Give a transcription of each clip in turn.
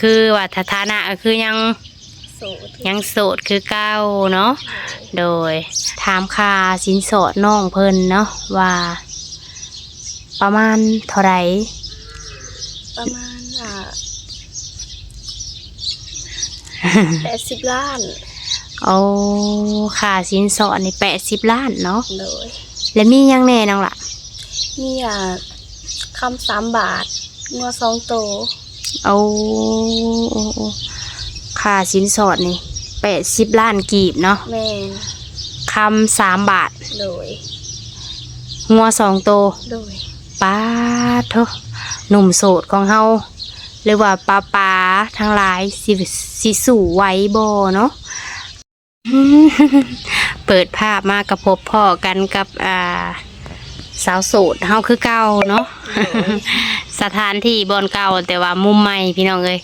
คือว่าสถานะก็คือยังโสดคือเก้าเนาะโดยถามค่าสินสอดน้องเพิ่นเนาะว่าประมาณเท่าไหร่ประมาณ80 ล้านโอ้ค่าสินสอดนี่80 ล้านเนาะโดยแล้วมียังแน่น้องล่ะมีคำ3 บาทงัว2 โตโอ้ค่าสินสอดนี่80 ล้านกีบเนาะแม่นคำ3 บาทโดยงัว2 โตโดยป้าเถอะหนุ่มโสดของเฮาหรือว่าป้าทั้งหลายสิสู่ไว้บ่เนาะ เปิดภาพมากระพบพ่อกันกับสาวโสดเฮาคือเก่าเนาะ สถานที่บอนเก่าแต่ว่ามุมใหม่พี่น้องเอ้ย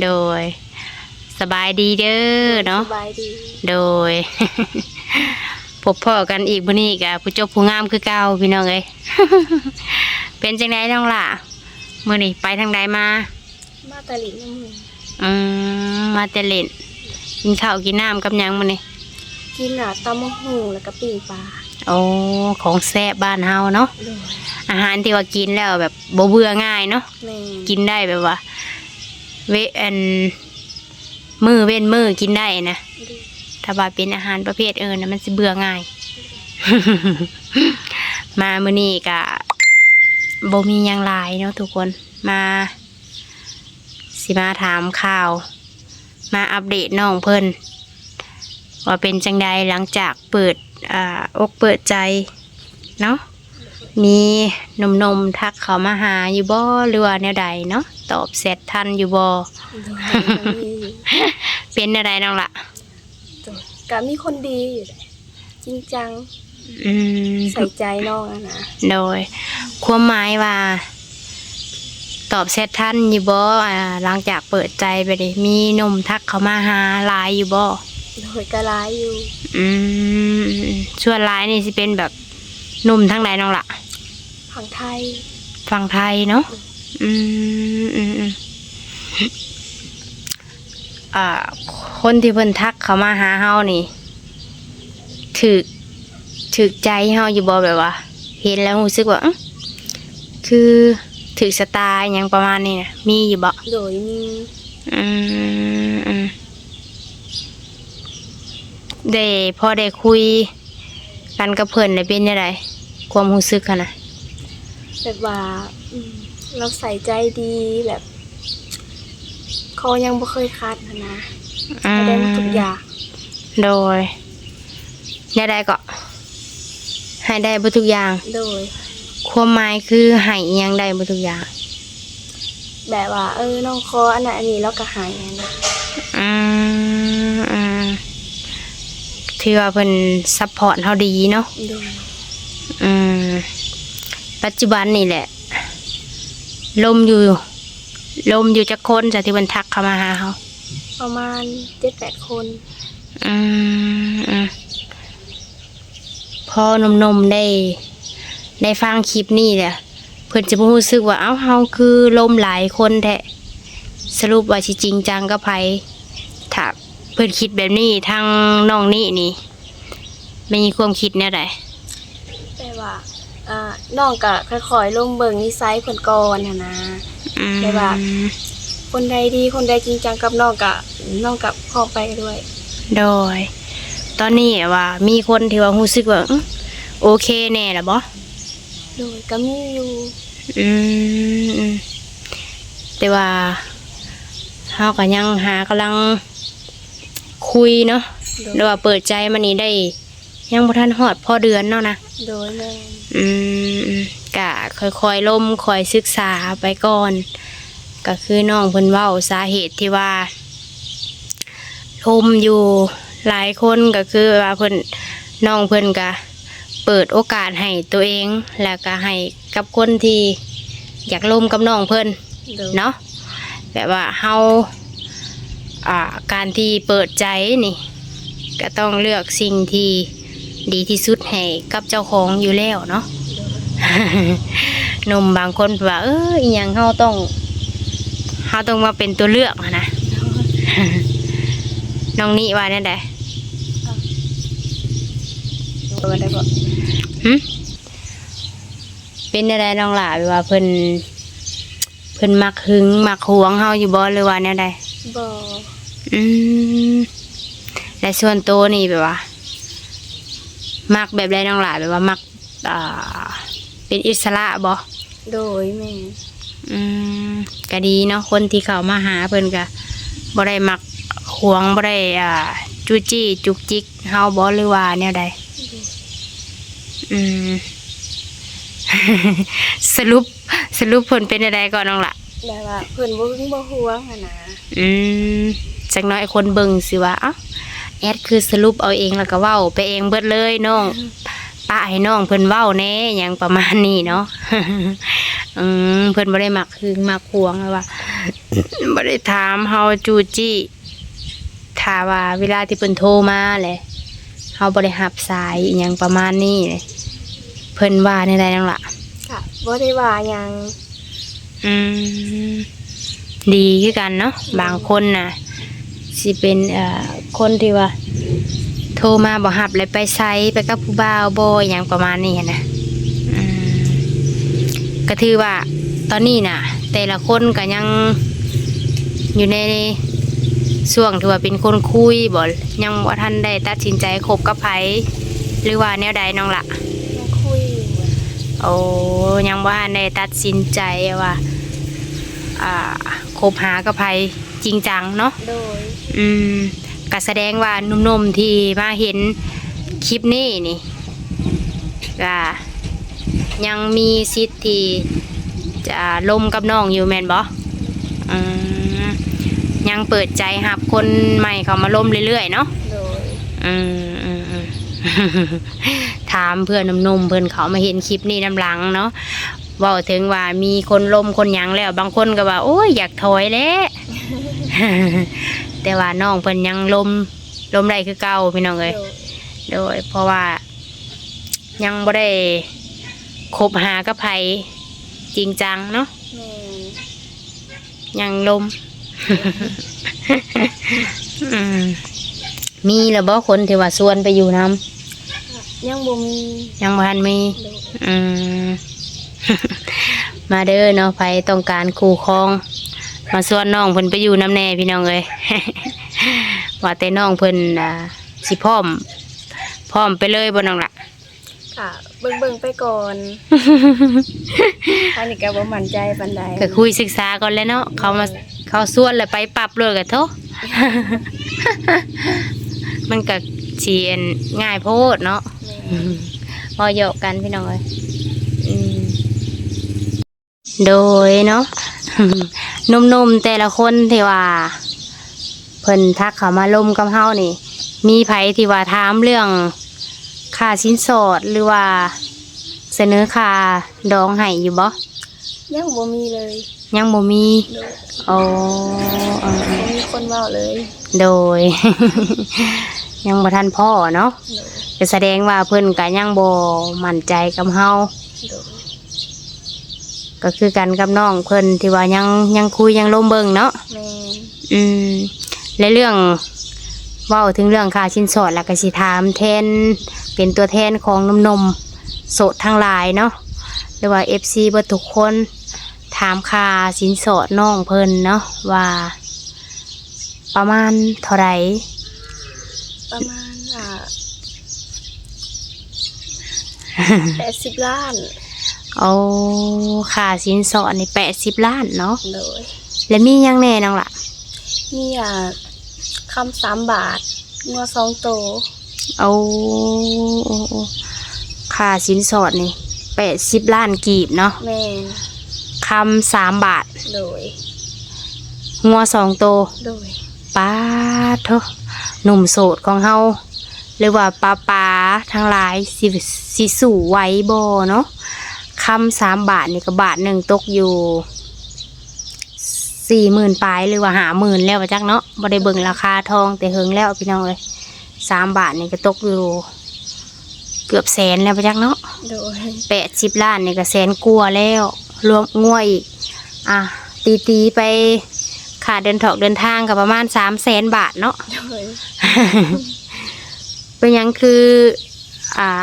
โดยสบายดีเด้อเนาะสบายดีโดย พบพ่อกันอีกมื้อนี้กะผู้จบผู้งามคือเก่าพี่น้องเอ้ย เป็นจังไดน้องล่ะมื้อนี้ไปทางใดมาตะลินน้ำมือมาแต่เล่นกินข้าวกินน้ำกับหยังมื้อนี้กินตำมะฮุ่งแล้วก็ปิ้งปลาโอ้ของแซ่บบ้านเฮาเนาะอาหารที่ว่ากินแล้วแบบบ่เบื่อง่ายเนาะกินได้แบบว่ามื้อเว้นมื้อกินได้นะถ้าว่าเป็นอาหารประเภทนะมันสิเบื่อง่าย มามื้อนี้ก็บ่มีหยังหลายเนาะทุกคนมาสิมาถามข่าวมาอัปเดตน้องเพิ่นว่าเป็นจังใดหลังจากเปิดอกเปิดใจเนาะมีหนุ่มๆทักเขามาหาอยู่บ่หรือว่าแนวใดเนาะตอบเสร็จทันอยู่บ่ เป็นอะไรน้องล่ะก็มีคนดีอยู่จริงจังใส่ใจน้องนะโดยความหมายว่าตอบเสร็จทันอยู่บ่หลังจากเปิดใจไปเลยมีหนุ่มทักเขามาหาหลายอยู่บ่โดยก็หลายอยู่ส่วนหลายนี่สิเป็นแบบหนุ่มทั้งหลายน้องล่ะฝั่งไทยเนาะคนที่เพิ่นทักเขามาหาเฮานี่ถึกใจเฮาอยู่บ่แบบว่าเห็นแล้วรู้สึกว่าคือถึกสไตล์อย่างประมาณนี้นะมีอยู่บ่โดยมีได้พอได้คุยกันกับเพิ่นได้เป็นยังไงความรู้สึกกันนะแบบว่าเราใส่ใจดีแบบเขายังบ่เคยคัดนะได้ทุกอย่างโดยได้ก็ให้ได้ทุกอย่างโดยความหมายคือให้ยังได้ทุกอย่างแบบว่าน้องคออันนั้นอันนี้แล้วก็ให้นะถือว่าเพิ่นซัพพอร์ตเฮาดีเนาะปัจจุบันนี่แหละลมอยู่จักคนจากที่เพิ่นทักเข้ามาหาเฮาประมาณ 7-8 คนพอหนุ่มๆได้ฟังคลิปนี้แหละเพิ่นจะบ่รู้สึกว่าเฮาคือลมหลายคนแท้สรุปว่าสิจริงจังกับไผถ้าเพิ่นคิดแบบนี้ทางน้องนี่มีความคิดแนวใดแต่ว่าน้องก็ค่อยๆลงเบิ่งนิสัยเพิ่นก่อนนะแต่ว่าคนใดดีคนใดจริงจังกับน้องก็พร้อมไปด้วยโดยตอนนี้ว่ามีคนที่ว่ารู้สึกว่าโอเคแน่ล่ะบ่โดยก็มีอยู่แต่ว่าเฮาก็ยังกำลังคุยเนาะหรือว่าเปิดใจมานี่ได้ยังบ่ทันฮอดพอเดือนเนาะนะโดยแม่ก็ค่อยๆล่มค่อยศึกษาไปก่อนก็คือน้องเพิ่นเว้าสาเหตุที่ว่าลมอยู่หลายคนก็คือว่าน้องเพิ่นก็เปิดโอกาสให้ตัวเองแล้วก็ให้กับคนที่อยากลมกับน้องเพิ่นเนาะแบบว่าเฮาการที่เปิดใจนี่ก็ต้องเลือกสิ่งที่ดีที่สุดให้กับเจ้าของอยู่แล้วเนาะ หนุ่มบางคนว่าอีหยังเฮาต้อง เขาต้องมาเป็นตัวเลือกอะนะ น้องนี่ว่าเนี่ยได้ ตัวได้บ่ เป็นอะไรน้องหล่าแบบว่าเพิ่นมักหึงมักหวงเฮาอยู่บ่หรือว่าเนี่ยได้ บ่ อืมและส่วนตัวนี่แบบว่ามักแบบไรน้องหล่าแบบว่ามักเป็นอิสระบ่ โดยแม่ อืมก็ดีเนาะคนที่เข้ามาหาเพิ่นก็บ่ได้มักหวงบ่ได้จู้จี้จุกจิกเฮาบ่หรือว่าแนวใดอืม สรุปเพิ่นเป็นอะไรก่อนน้องล่ะ แบบว่าเพิ่นบ่หึงบ่หวงหั่นนะ อืมจักหน้อยคนเบิ่งสิว่าเอ้าแอดคือสรุปเอาเองแล้วก็เว้าไปเองเบิดเลยน้องป้าให้น้องเพิ่นเว้าแน่หยังประมาณนี้เนาะ เพิ่นบ่ได้มักหึงมักหวงเลยว่า บ่ได้ถามเฮาจู้จี้ถ้าว่าเวลาที่เพิ่นโทรมาแหละเฮาบ่ได้รับสายอิหยังประมาณนี้เลยเพิ่นว่าในใดนั่นล่ะ ค่ะบ่ได้ว่าหยัง อืมดีคือกันเนาะบางคนน่ะสิเป็นคนที่ว่า โทรมาบ่รับเลยไปไสไปกับผู้บ่าวบ่อหยังประมาณนี้หั้นนะอืมก็ถือว่าตอนนี้น่ะ แต่ละคนก็ยังอยู่ในช่วงที่ว่าเป็นคนคุยบ่ยังบ่ทันได้ตัดสินใจคบกับไผหรือว่าแนวใดน้องละ ยังคุยอยู่ โอ้ยังบ่ทันได้ตัดสินใจว่าคบหากับไผจริงจังเนาะ โดย ก็แสดงว่าหนุ่มๆที่มาเห็นคลิปนี้นี่ก็ยังมีสิทธิ์ที่จะลมกับน้องอยู่แม่นบ่อืมยังเปิดใจรับคนใหม่เข้ามาล้มเรื่อยๆเนาะ โดย อืม ถามเพื่อนหนุ่มๆเพื่อนเขามาเห็นคลิปนี้น้ำหลังเนาะเว่าถึงว่ามีคนล้มคนหยังแล้วบางคนก็ว่าโอ้ยอยากถอยแล้ว แต่ว่าน้องเพิ่นยังล้มได้คือเก่าพี่น้องเอ้ย โดย โดยเพราะว่ายังบ่ได้คบหากับไผจริงจังเนาะ แม่น ยังล้ม อืมมีแล้วบ่คนที่ว่าชวนไปอยู่นํ ยังบ่มี ยังบ่ทันมี โดย อืม มาเด้อเนาะไผต้องการคู่ครอง มาส่วนน้องเพิ่นไปอยู่น้ำแน่พี่น้องเอ้ย ว่าแต่น้องเพิ่นสิพร้อมไปเลยบ่น้องล่ะ ค่ะเบิ่งๆไปก่อน อันนี้ก็บ่มั่นใจปานใด ก็คุยศึกษาก่อนแหล้วเนาะเขาส่วนแล้วไปปรับเลยก็โท มันก็สิง่ายโพดเนาะ แม่น พอเหยาะกันพี่น้องเอ้ยอืมโดยเนาะ หนุ่มๆแต่ละคนที่ว่าเพิ่นทักเขามาลมกับเฮานี่ มีไผที่ว่าถามเรื่องค่าสินสอดหรือว่าเสนอค่าดองให้อยู่บ่ ยังบ่มีเลย ยังบ่มี โดย โอ้เออ บ่มีคนเว้าเลย โดย ยังบ่ทันพ่อเนาะ โดย ก็แสดงว่าเพิ่นก็ยังบ่มั่นใจกับเฮา โดย ก็คือกันกับน้องเพิ่นที่ว่ายังคุยยังลมเบิ่งเนาะ แม่น และเรื่องเว้าถึงเรื่องค่าสินสอดแล้วก็สิถามแทนเป็นตัวแทนของหนุ่มๆโสดทั้งหลายเนาะหรือว่า FC เบิดทุกคนถามค่าสินสอดน้องเพิ่นเนาะว่าประมาณเท่าไหร่ ประมาณ80 ล้าน เอาค่าสินสอดนี่80 ล้านเนาะ โดย และมีหยังแน่น้องล่ะ มีคำ3 บาทงัว2โตว เอาค่าสินสอดนี่80 ล้านกีบเนาะ แม่น คำ3 บาท โดย งัว2 โตว โดย ป้าเถอะหนุ่มโสดของเฮาหรือว่าป้าทั้งหลายสิสู่ไหว้บ่เนาะคำ3 บาทนี่ก็บาทหนึ่งตกอยู่40,000ปลายหรือว่า50,000แล้วว่าจักเนาะบ่ได้เบิ่งราคาทองแต่เฮิงแล้วพี่น้องเอ้ย3 บาทนี่ก็ตกอยู่เกือบแสนแล้วว่าจักเนาะ โดย 80 ล้านนี่ก็แสนกว่าแล้วรวมงัวอีกตีไป ค่าเดินทางก็ประมาณ300,000 บาทเนาะ โดย เป็นหยังคือ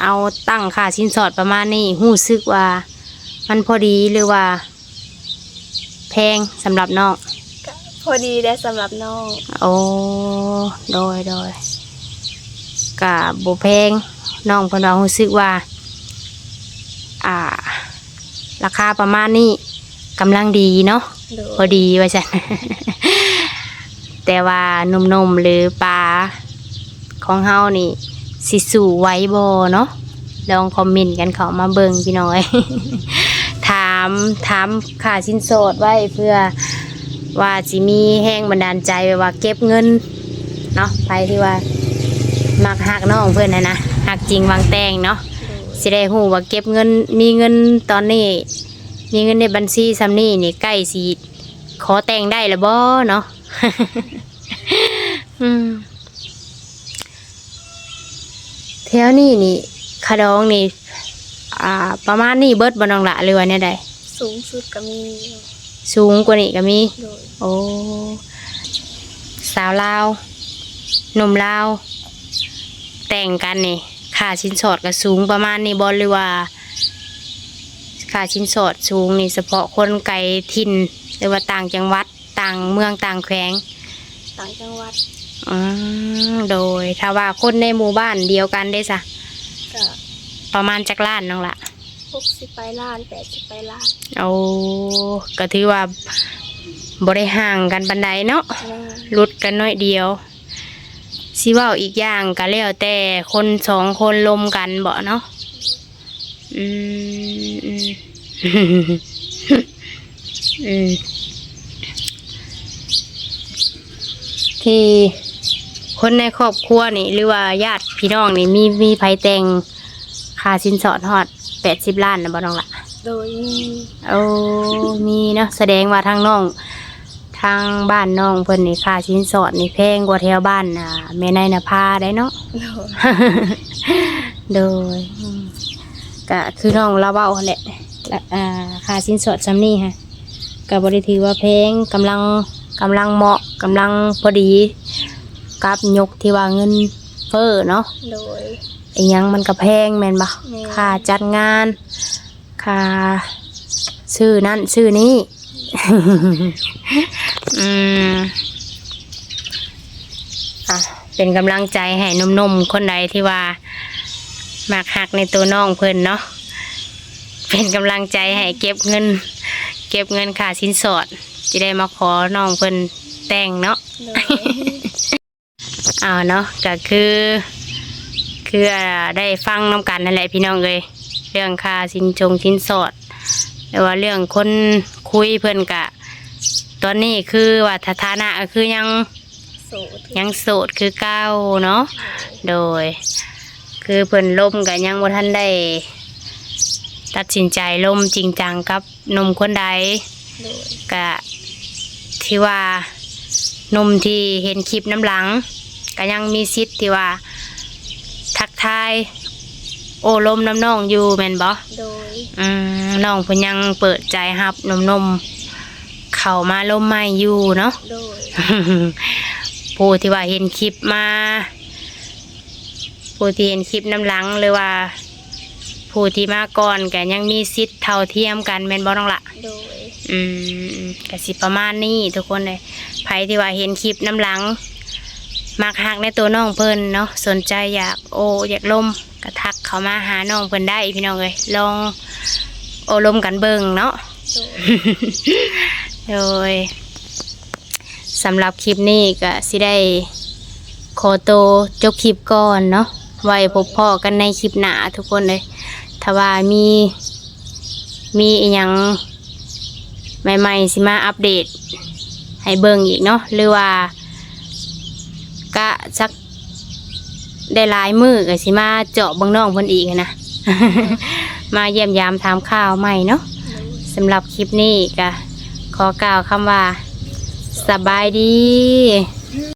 เอาตั้งค่าสินสอดประมาณนี้รู้สึกว่ามันพอดีหรือว่าแพงสำหรับน้อง ก็พอดีได้สำหรับน้อง โอ้โดยกะบ่แพงน้องเพิ่นว่ารู้สึกว่าราคาประมาณนี้กำลังดีเนาะ โดย พอดีว่าซั่น แต่ว่าหนุ่มๆหรือปลาของเฮานี่สิสู่ไหว้บ่เนาะลองคอมเมนต์กันเข้ามาเบิ่งพี่น้อย ถามค่าสินสอดไว้เพื่อว่าสิมีแรงบันดาลใจไว้ว่าเก็บเงินเนาะไปที่ว่ามักฮักน้องเพิ่นนะฮักจริงวางแต่งเนาะ โดย สิได้ฮู้ว่าเก็บเงินมีเงินตอนนี้มีเงินในบัญชีซ้ำนี้นี่ใกล้สิขอแต่งได้แล้วบ่เนาะ อืมแถวนี้นี่ขะดองนี่ประมาณนี้เบิดบ่น้องละหรือว่าแนวใด สูงสุดก็มี สูงกว่านี้ก็มี โดย โอ้สาวลาวหนุ่มลาวแต่งกันนี่ค่าสินสอดก็สูงประมาณนี้บ่หรือว่าค่าสินสอดสูงนี่เฉพาะคนไกลถิ่นหรือว่าต่างจังหวัดต่างเมืองต่างแขวง ต่างจังหวัด โดยถ้าว่าคนในหมู่บ้านเดียวกันได้ซะ ก็ ประมาณจักล้านน้องละ 60 ไปล้าน80 ไปล้าน โอ้ก็ถือว่าบ่ได้ห่างกันปานใดเนาะ แม่ ลุดกันน้อยเดียวสิเว้าอีกอย่างก็แล้วแต่คน2 คนลมกันบ่เนาะอืม อืมที่คนในครอบครัวนี่หรือว่าญาติพี่น้องนี่มีไผแต่งค่าสินสอดฮอด80 ล้านนะบ่น้องล่ะ โดยมี โอ้มีเนาะแสดงว่าทางน้องทางบ้านน้องเพิ่นนี่ค่าสินสอดนี่แพงกว่าแถวบ้านแม่นายนภาได้เนาะ โดย โดยก็คือน้องเราเว้าหั่นแหละและค่าสินสอดซำนี้ฮะก็บ่ได้ถือว่าแพงกำลังเหมาะกำลังพอดีกับยกที่ว่าเงินเฟ้อเนาะ โดย ไอ้หยังมันก็แพงแม่นบ่ แม่ ค่าจัดงานค่าซื้อนั่นซื้อนี้ อืมเป็นกำลังใจให้หนุ่มๆคนใดที่ว่ามักหักในตัวน้องเพิ่นเนาะเป็นกำลังใจให้เก็บเงินค่าสินสอดจะได้มาขอน้องเพิ่นแต่งเนาะ โดย เนาะก็คือได้ฟังน้ำกันนั่นแหละพี่น้องเลยเรื่องค่าสินสอดหรือว่าเรื่องคนคุยเพิ่นกะ ตอนนี้คือว่าสถานะก็คือยัง โสด โสดคือเก้าเนาะโดย คือเพิ่นล่มกันยังบ่ทันได้ตัดสินใจล่มจริงจังกับหนุ่มคนใด โดย กะที่ว่าหนุ่มที่เห็นคลิปน้ำหลังก็ยังมีสิทธิ์ที่ว่าทักทายโอ้ลมน้ำน้องอยู่แม่นบ่ โดย น้องเพิ่นยังเปิดใจรับนมเข้ามาลมใหม่อยู่เนาะ โดย ผู้ที่ว่าเห็นคลิปมาผู้ที่เห็นคลิปน้ำหลังหรือว่าผู้ที่มาก่อนก็ยังมีสิทธิ์เท่าเทียมกันแม่นบ่น้องละ โดย ก็สิประมาณนี้ทุกคนเลยไผที่ว่าเห็นคลิปน้ำหลังมักฮักในตัวน้องเพิ่นเนาะสนใจอยากลมก็ทักเข้ามาหาน้องเพิ่นได้พี่น้องเลยลองโอ้ลมกันเบิ่งเนาะ โดย โดยสำหรับคลิปนี้ก็สิได้ขอตัวจบคลิปก่อนเนาะไว้พบพ่อกันในคลิปหน้าทุกคนเลยถ้าว่ามีอีหยังใหม่ๆสิมาอัปเดตให้เบิ่งอีกเนาะหรือว่าก็สักได้หลายมือก็สิมาเจาะเบิ่งน้องเพิ่นอีกนะ มาเยี่ยมยามถามข่าวใหม่เนาะสำหรับคลิปนี้ก็ขอกล่าวคำว่าสบายดี